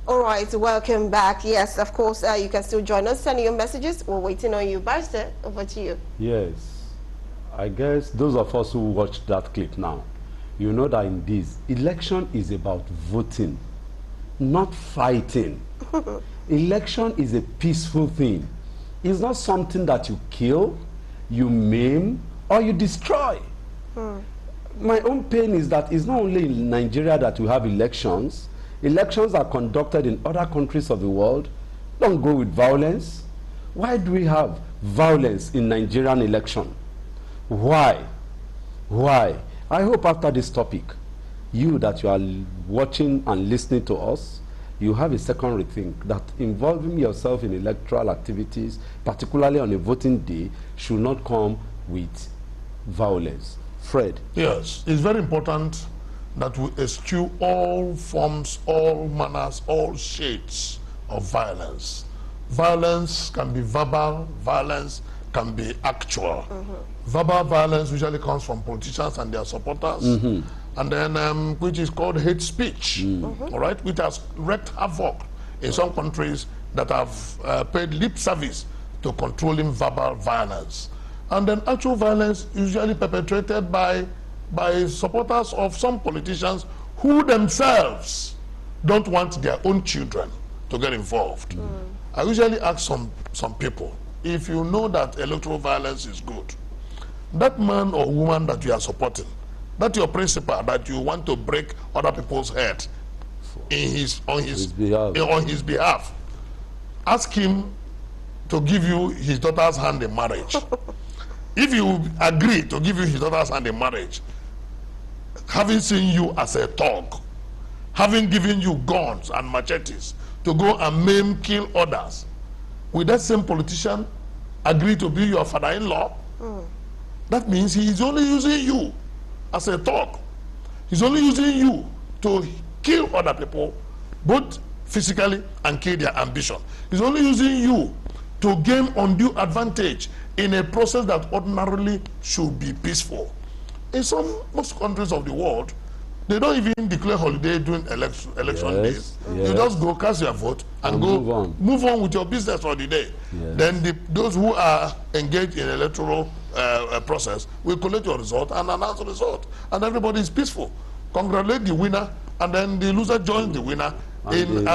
All right, welcome back. Yes, of course, you can still join us, send your messages. We're waiting on you. Barrister, over to you. Yes, I guess those of us who watched that clip now, you know that in this, election is about voting, not fighting. Election is a peaceful thing. It's not something that you kill, you maim, or you destroy. My own pain is that it's not only in Nigeria that we have elections. Elections are conducted in other countries of the world. Don't go with violence. Why do we have violence in Nigerian election? Why? Why? I hope after this topic, you that you are watching and listening to us, you have a second rethink that involving yourself in electoral activities, particularly on a voting day, should not come with violence. Fred? Yes, it's very important that we eschew all forms, all manners, all shades of violence. Violence can be verbal, violence can be actual. Verbal violence usually comes from politicians and their supporters, and then which is called hate speech, all right, which has wreaked havoc in some countries that have paid lip service to controlling verbal violence. And then actual violence usually perpetrated by supporters of some politicians who themselves don't want their own children to get involved. I usually ask some people, if you know that electoral violence is good, that man or woman that you are supporting, that your principal that you want to break other people's head on his behalf, ask him to give you his daughter's hand in marriage. If you agree to give you his daughter's hand in marriage, having seen you as a thug, having given you guns and machetes to go and maim, kill others, will that same politician agree to be your father-in-law? That means he is only using you as a thug. He's only using you to kill other people, both physically and kill their ambition. He's only using you to gain undue advantage in a process that ordinarily should be peaceful. In most countries of the world, they don't even declare holiday during election days. Yes. You just go cast your vote and go move on with your business for the day. Yes. Then those who are engaged in electoral process will collect your result and announce the result, and everybody is peaceful. Congratulate the winner, and then the loser joins the winner in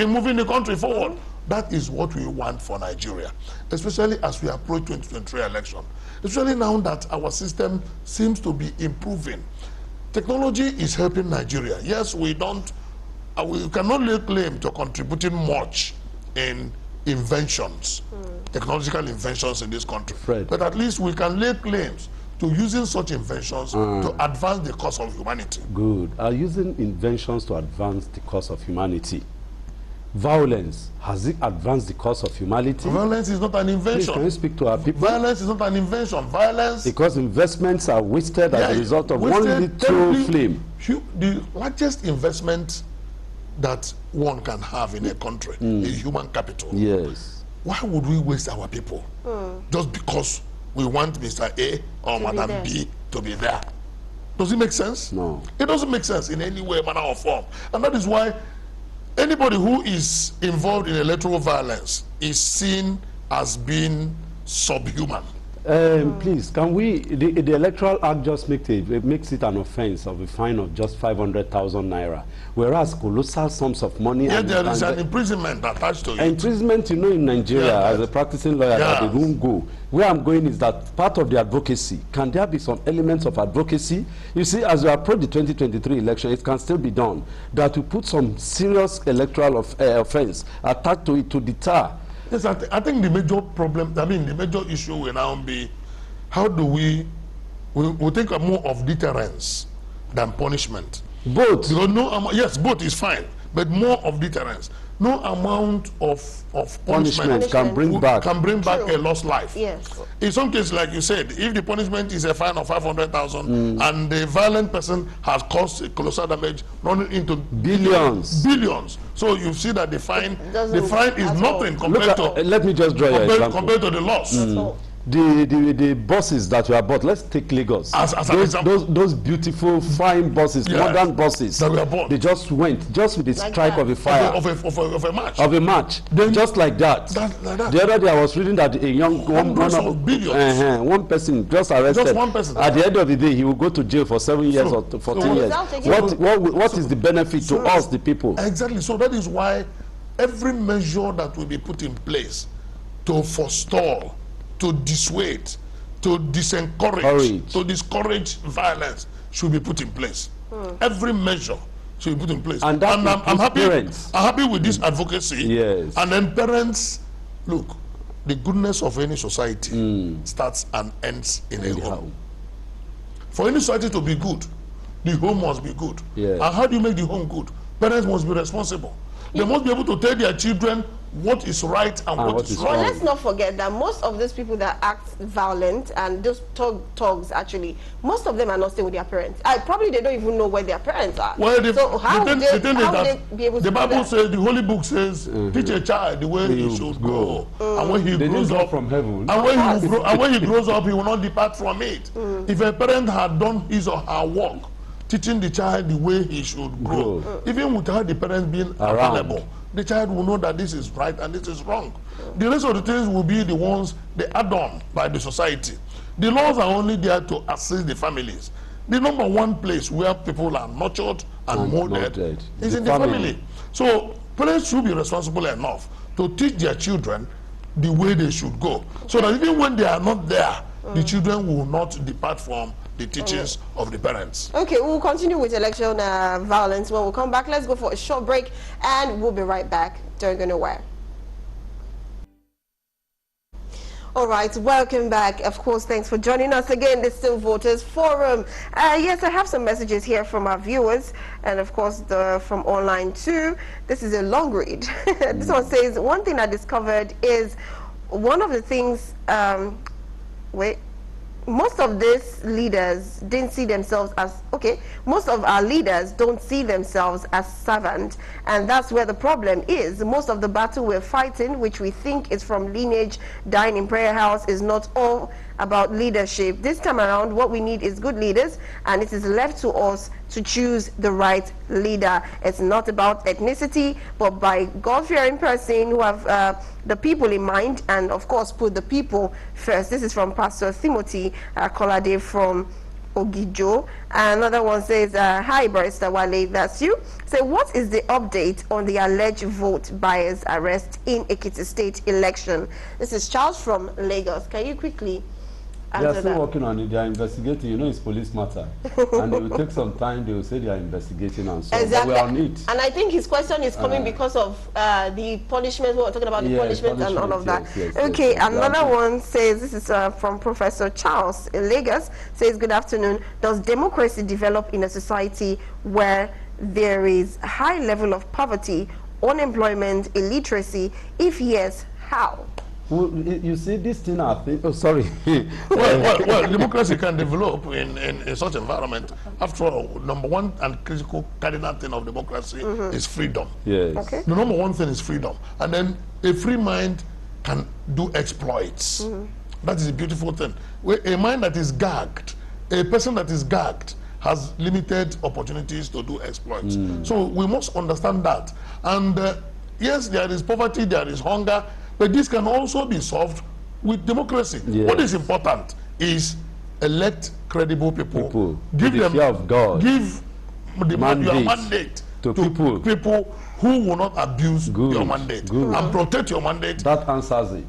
moving the country forward. That is what we want for Nigeria, especially as we approach 2023 election. Especially now that our system seems to be improving. Technology is helping Nigeria. Yes, we cannot lay claim to contributing much in inventions, technological inventions in this country. Fred. But at least we can lay claims to using such inventions to advance the cause of humanity. Good. Are using inventions to advance the cause of humanity. Violence, has it advanced the cause of humanity? Violence is not an invention. Please, can you speak to our people? Violence is not an invention. Violence... Because investments are wasted as a result of one little flame. The largest investment that one can have in a country is human capital. Yes. Why would we waste our people just because we want Mr. A or Madam B to be there? Does it make sense? No. It doesn't make sense in any way, manner, or form. And that is why anybody who is involved in electoral violence is seen as being subhuman. Please, can we, the Electoral Act just makes it an offense of a fine of just 500,000 naira, whereas colossal sums of money. Yeah, there is an imprisonment attached to it. Imprisonment, you know, in Nigeria, as a practicing lawyer, that they won't go. Where I'm going is that part of the advocacy, can there be some elements of advocacy? You see, as we approach the 2023 election, it can still be done, that we put some serious electoral offense attached to it to deter. Yes, I think the major problem, the major issue will now be, how do we think more of deterrence than punishment. Both. Because yes, both is fine, but more of deterrence. No amount of punishment can bring back a lost life. Yes. In some cases, like you said, if the punishment is a fine of 500,000 and the violent person has caused colossal damage running into billions. So you see that the fine is nothing compared to. Let me just draw your example. Compared to the loss. the buses that were bought, let's take Lagos. As an example. Those beautiful, fine buses, Yes, modern buses that were bought. They just went, just with the Like stripe that. of a fire. Of a match. Of a match, Then- just like that. Like that. The other day I was reading that a young Hundreds of billions. one person just arrested. Just one person. At the end of the day, he will go to jail for 7 years So- or 14 so years. without again- What is the benefit to us, the people? Exactly. So that is why every measure that will be put in place to forestall, to dissuade, to to discourage violence should be put in place. Every measure should be put in place. And that I'm includes happy. parents. I'm happy with this advocacy. Yes. And then parents, look, the goodness of any society starts and ends in a home. For any society to be good, the home must be good. Yes. And how do you make the home good? Parents must be responsible. They must be able to tell their children what is right and what is But wrong. let's not forget that most of these people that act violent and those thugs actually, most of them are not staying with their parents. Probably they don't even know where their parents are. Well, so how would the thing is how would that they be able to the do Bible that? says, the Holy Book says, teach a child the way he should go, and when he They grows didn't drop up from heaven. and when he grows up, he will not depart from it. If a parent had done his or her work, teaching the child the way he should grow, even without the parents being available, the child will know that this is right and this is wrong. The rest of the things will be the ones they add on by the society. The laws are only there to assist the families. The number one place where people are nurtured and molded is in the family. So parents should be responsible enough to teach their children the way they should go, so that even when they are not there, the children will not depart from the teachings of the parents. Okay, we'll continue with election violence when we come back. Let's go for a short break and we'll be right back. Don't go nowhere. All right, welcome back. Of course, thanks for joining us again. This is still Voters Forum. Yes, I have some messages here from our viewers, and of course from online too. This is a long read. This one says, one thing I discovered is one of the things, most of these leaders didn't see themselves as, most of our leaders don't see themselves as servants, and that's where the problem is. Most of the battle we're fighting, which we think is from lineage dying in prayer house, is not all about leadership. This time around, what we need is good leaders, and it is left to us to choose the right leader. It's not about ethnicity, but by God-fearing person who have the people in mind, and of course put the people first. This is from Pastor Timothy Kolade from Ogijo. Another one says, hi Barrister Wale, that's you. So what is the update on the alleged vote buyers arrest in Ekiti State election? This is Charles from Lagos. Can you quickly They are still working on it. They are investigating. You know, it's police matter, and it will take some time. They will say they are investigating and so. Exactly. But we are on it. And I think his question is coming because of the punishment. We were talking about the punishment and all of that. Yes, Okay. yes. Another one says, this is from Professor Charles in Lagos. Says, good afternoon. Does democracy develop in a society where there is high level of poverty, unemployment, illiteracy? If yes, how? Well, you see, this thing I think. Oh, sorry. well, democracy can develop in such environment. After all, number one and critical cardinal thing of democracy is freedom. Yes. Okay. The number one thing is freedom, and then a free mind can do exploits. That is a beautiful thing. A mind that is gagged, a person that is gagged, has limited opportunities to do exploits. So we must understand that. And yes, there is poverty, there is hunger, but this can also be solved with democracy. Yes. What is important is elect credible people. Give them fear of God. Give your mandate to people who will not abuse your mandate and protect your mandate. That answers it.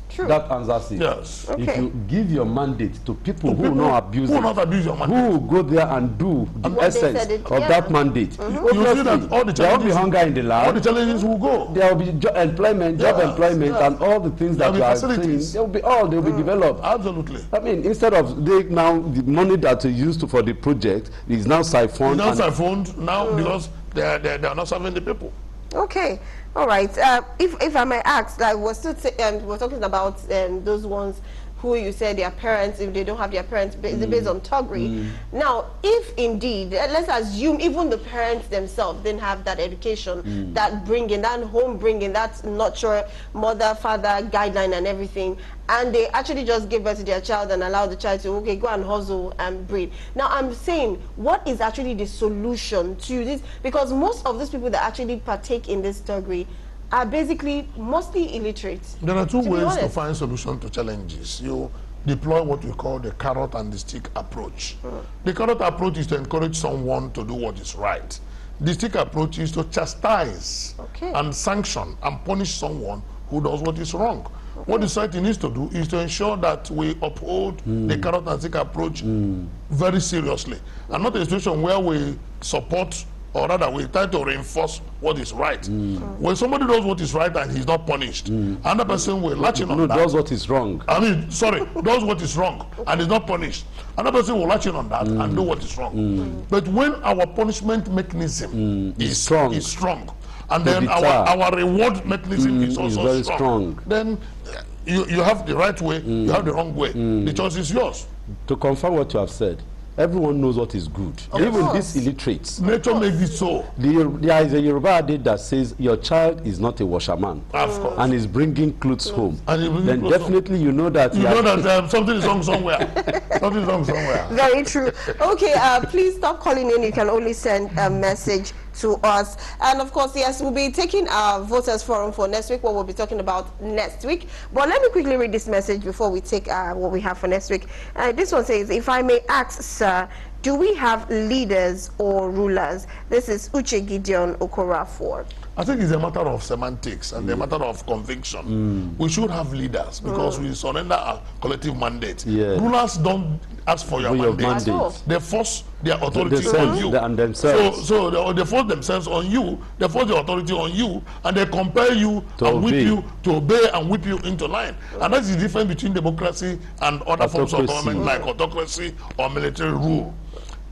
True. That answers it. Yes. Okay. If you give your mandate to people who will not abuse who will not abuse your mandate, who will go there and do the what they essence said of that mandate, you see that all the there will be challenges, hunger in the all the land. challenges will go. There will be employment, job employment, and all the things There that will you be are saying. facilities. They will be developed. Absolutely. I mean, instead of the money that is used for the project is now siphoned. Now siphoned now because they are not serving the people. Okay, all right. If I may ask, we're still we're talking about those ones who you say their parents, if they don't have their parents, based on Togri. Now, if indeed, let's assume even the parents themselves didn't have that education, that bringing, that home bringing, that nurture, mother, father, guideline and everything, and they actually just give birth to their child and allow the child to, okay, go and hustle and breed. Now, I'm saying, what is actually the solution to this? Because most of those people that actually partake in this Togri are basically mostly illiterate. There are two ways to find solution to challenges. You deploy what we call the carrot and the stick approach. The carrot approach is to encourage someone to do what is right. The stick approach is to chastise and sanction and punish someone who does what is wrong. What the society needs to do is to ensure that we uphold the carrot and stick approach very seriously, and not a situation where we support, or rather we try to reinforce what is right. When somebody does what is right and he's not punished, another person will latch in on that. Does what is wrong. I mean, sorry, does what is wrong and is not punished. Another person will latch in on that and do what is wrong. But when our punishment mechanism is strong, and then our reward mechanism is also very strong, then you have the right way, you have the wrong way. The choice is yours. To confirm what you have said, everyone knows what is good. Even these illiterates. Nature makes it so. There is a Yoruba adage that says your child is not a washerman. Of course. And is bringing clothes home. Then clothes definitely you know that. You know that something is wrong somewhere. Something is wrong somewhere. Very true. Okay, please stop calling in. You can only send a message to us. And of course, yes, we'll be taking our voters forum for next week, what we'll be talking about next week. But let me quickly read this message before we take what we have for next week. This one says, if I may ask, sir, do we have leaders or rulers? This is Uche Gideon Okorafor. I think it's a matter of semantics and a matter of conviction. We should have leaders because we surrender our collective mandate. Rulers don't ask for your mandate. They force their authority on you. And themselves. So they force themselves on you, they force the authority on you, and they compel you and whip you to obey and whip you into line. And that is the difference between democracy and other forms of government like autocracy or military rule.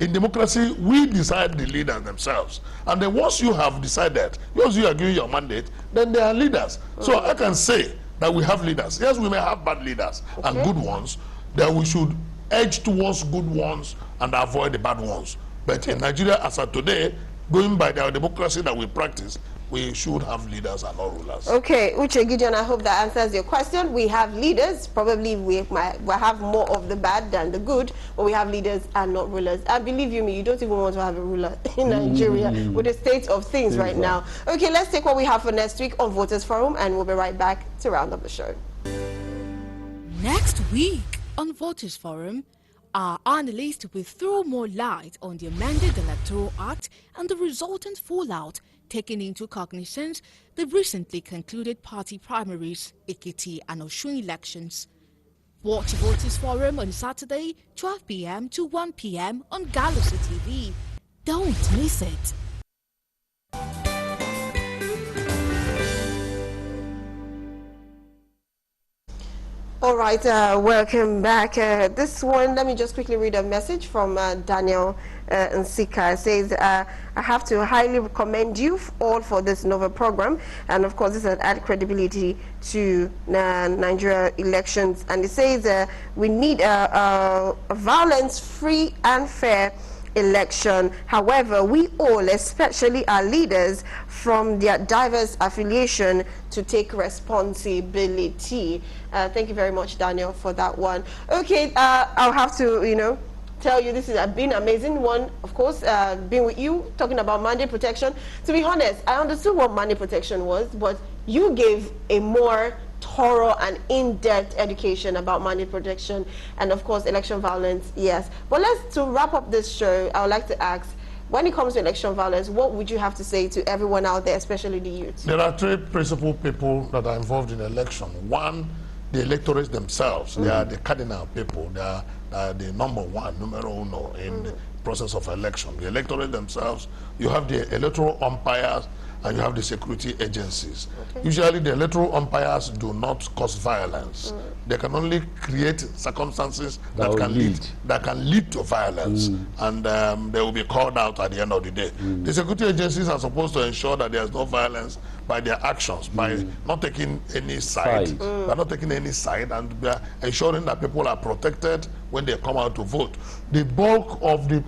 In democracy, we decide the leaders themselves. And then once you have decided, once you are giving your mandate, then they are leaders. So I can say that we have leaders. Yes, we may have bad leaders and good ones, that we should edge towards good ones and avoid the bad ones. But in Nigeria, as of today, going by the democracy that we practice, we should have leaders and not rulers. Okay, Uche Gideon, I hope that answers your question. We have leaders. Probably we have more of the bad than the good, but we have leaders and not rulers. And believe you me, you don't even want to have a ruler in Nigeria with the state of things right now. Okay, let's take what we have for next week on Voters Forum, and we'll be right back to round up the show. Next week on Voters Forum, our analyst will throw more light on the amended Electoral Act and the resultant fallout, taking into cognizance the recently concluded party primaries, Ekiti and Osun elections. Watch Voters Forum on Saturday, 12 p.m. to 1 p.m. on Galaxy TV. Don't miss it. All right, welcome back. This one, let me just quickly read a message from Daniel Nsika. It says, I have to highly recommend you all for this novel program. And of course, this will add credibility to Nigeria elections. And it says, we need a violence-free and fair election. However, we all, especially our leaders from their diverse affiliation, to take responsibility. Thank you very much, Daniel, for that one. Okay, I'll have to, tell you this has been an amazing one, of course, being with you, talking about mandate protection. To be honest, I understood what mandate protection was, but you gave a more thorough and in-depth education about mandate protection and, of course, election violence, yes. But to wrap up this show, I would like to ask, when it comes to election violence, what would you have to say to everyone out there, especially the youth? There are three principal people that are involved in election. One, the electorates themselves. They are the cardinal people. They are the numero uno in the process of election. The electorate themselves, you have the electoral umpires, and you have the security agencies. Okay. Usually the electoral umpires do not cause violence. They can only create circumstances That will that can lead to violence, and they will be called out at the end of the day. The security agencies are supposed to ensure that there's no violence by their actions, by not taking any side, by not taking any side, and by ensuring that people are protected when they come out to vote. The bulk of the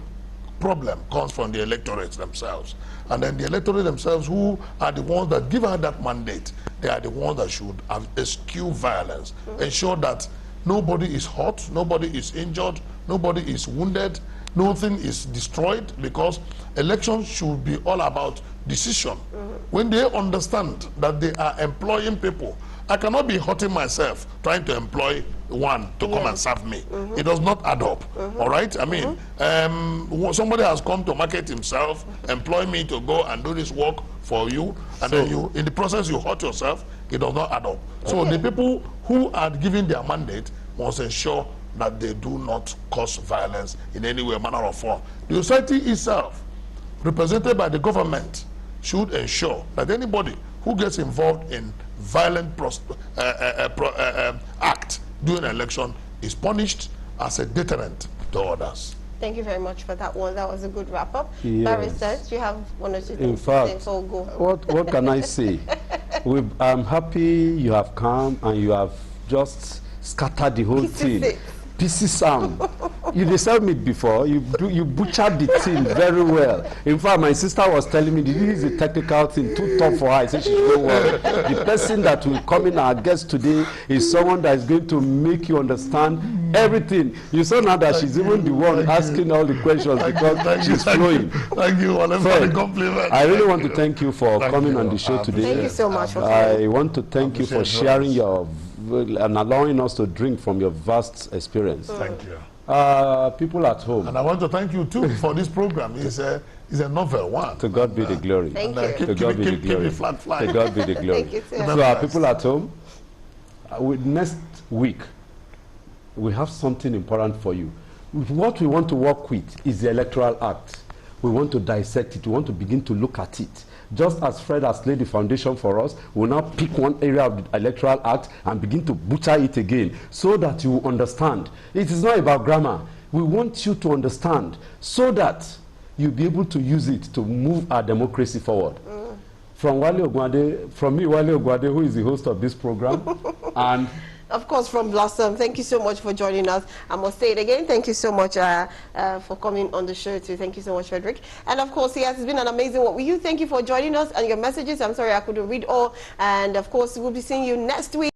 problem comes from the electorates themselves. And then the electorate themselves, who are the ones that give out that mandate, they are the ones that should eschew violence, ensure that nobody is hurt, nobody is injured, nobody is wounded, nothing is destroyed, because elections should be all about decision. When they understand that they are employing people, I cannot be hurting myself trying to employ one to come and serve me. It does not add up. All right? I mean, somebody has come to market himself, employ me to go and do this work for you, and then you, in the process, you hurt yourself. It does not add up. So the people who are given their mandate must ensure that they do not cause violence in any way, manner, or form. The society itself, represented by the government, should ensure that anybody who gets involved in violent act during an election is punished as a deterrent to others. Thank you very much for that one. That was a good wrap-up. Yes. Barrister, do you have one or two things In to fact, say before we go? what can I say? I'm happy you have come and you have just scattered the whole thing. Pieces you deserved me before. You butchered the thing very well. In fact, my sister was telling me this is a technical thing too tough for her. I said she should go well. The person that will come in our guest today is someone that is going to make you understand everything. You saw now that she's even the one asking all the questions because she's flowing. Thank you, for the compliment. I really want to thank you for coming on the show today. Thank you so much for coming. I want to thank you for sharing your and allowing us to drink from your vast experience. Thank you. People at home. And I want to thank you too for this program. It's a novel one. To God be the glory. Thank you. To God be the glory. Keep it flat flying. To God be the glory. Thank you, sir. So our people at home, next week, we have something important for you. What we want to work with is the Electoral Act. We want to dissect it. We want to begin to look at it. Just as Fred has laid the foundation for us, we'll now pick one area of the Electoral Act and begin to butcher it again so that you understand. It is not about grammar. We want you to understand so that you'll be able to use it to move our democracy forward. From me, Wale Ogwade, who is the host of this program, and of course, from Blossom, thank you so much for joining us. I must say it again, thank you so much for coming on the show too. Thank you so much, Frederick. And of course, yes, it's been an amazing work with you. Thank you for joining us and your messages. I'm sorry I couldn't read all. And of course, we'll be seeing you next week.